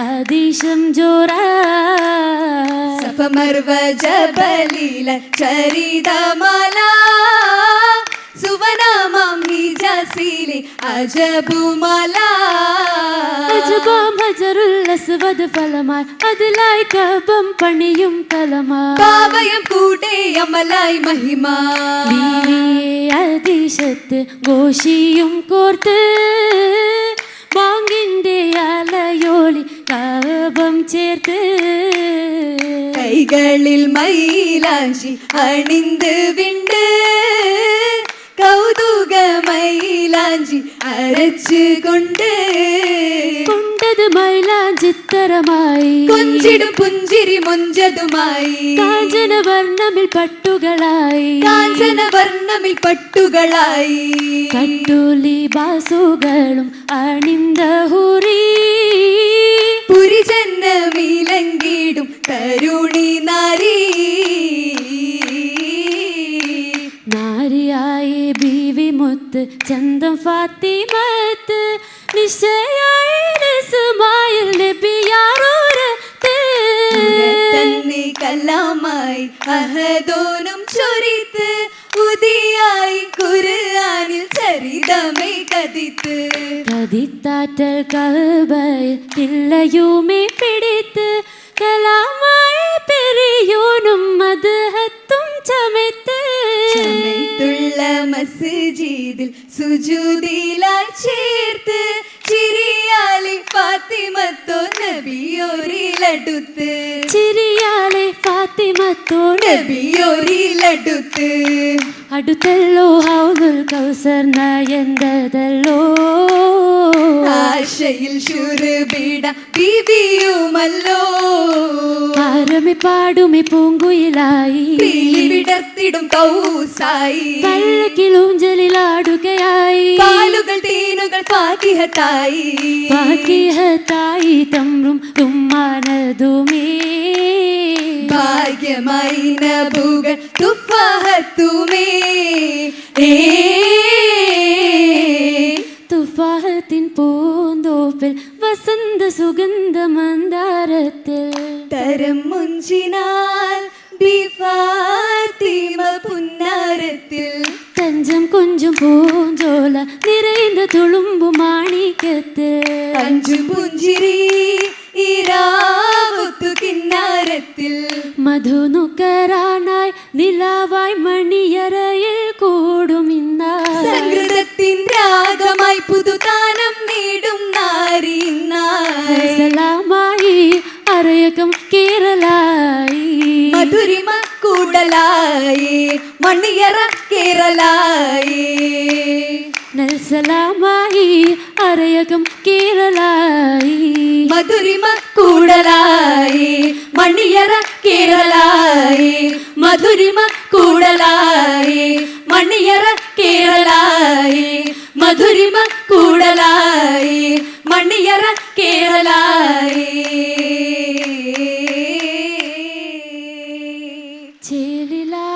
ആദിശം ജോറ സഫമർവ ജബലില ചരിതമാല സുവനാമം ഹിജാസിലെ അജബുമാല അജബാം ഹജറുൽ അസ്വദ് ഫലമായി അതിലായി കബം പണിയും തലമായി പാവയം കൂടെ അമലായി മഹിമ അതിശത്ത് ഘോഷിയും കോർത്ത് ബാങ്കിന്റെ അലയോളി കബം ചേർത്ത് കൈകളിൽ മൈലാഞ്ചി അണിந்து വിണ്ട് കൗതുക മൈലാഞ്ചി അരച്ചുകൊണ്ട് കൊണ്ടത് മൈലാഞ്ചിത്തരമായി കൊഞ്ചിടും പുഞ്ചിരി മൊഞ്ചതുമായി കാഞ്ചന വർണ്ണമിൽ പട്ടുകളായി കാഞ്ചന വർണ്ണമിൽ പട്ടുകളായി കട്ടുലി ബാസുകളും അണിந்த ഹുറി പുരിജന്മമിലങ്കിടും കരുണി നാരി നാരിയായി ബീവി മുത്ത് ചന്തം ഫാത്തിമത്ത് നിശ്ചയായി ഇസ്മായിൽ നബിയാറൂരത്ത് തന്നെ കലാമായി അഹദോനും ചൊരിത്ത് ഉദിയായി ഖുർആനിൽ ചരിതമേ കതിത്ത് കതിത്താറ്റൽ കഅബയിൽ തില്ലയുമേ പിടിത്ത് കലാമായി പെരിയോനും മദ്ഹത്തും ചമത്ത് ചമയത്തുള്ള മസ്ജിദിൽ സുജൂദിലായി ചേർത്ത് ചിരിയാലെ ഫാത്തിമത്തോ നബിയോരിലടുത്ത് ചിരിയാലെ ഫാത്തിമത്തോ നബിയോരിലടുത്ത് അടുത്തല്ലോ ഹൗദുൽ കൗസർ നയന്തതല്ലോ ആശയിൽ ശുർബിട ബീബിയുമല്ലോ ആരമി പാടുമി പൂങ്കുയിലായി പീലി വിടർത്തിടും കൗസായി പല്ലക്കിലൂഞ്ചലിലാടുകയായി പാലുകൾ തേനുകൾ ഫാത്തിഹത്തായി ഫാത്തിഹത്തായി തമ്രും തുമ്മാനതുമേ ഭാഗ്യമായി നബുകൾ തുഫാഹത്തുമേ തുഫാഹത്തിൻ പൂന്തോപ്പിൽ വസന്ത സുഗന്ധ മന്ദാരത്തിൽ തരം മുഞ്ചിനാൽ ഫാത്തിമ പുന്നാരത്തിൽ തഞ്ചം കൊഞ്ചും പൂഞ്ചോല നിറയുന്ന തുളുമ്പു മാണിക്കത്ത് അഞ്ചു പുഞ്ചിരി ഇരാവത്തു കിന്നാരത്തിൽ മധുനുക്കരാനായി നിലാവായി മണിയറയിൽ കൂടുമിന്നായി സംഗൃതത്തിൻ രാഗമായി പുതുതാനം നേടും നാരി സലാമായി അരയകം കേരളായി മധുരിമ കൂടലായി മണിയറ കേരളായി നൽസലാമായി അരയകം കേരളായി മധുരിമ കൂടലായി മണിയറ കേരളായി മധുരിമ കൂടലായി മണിയറ കേരളായി മധുരിമ കൂടലായി മണിയറ കേരളായി ചേലിലാ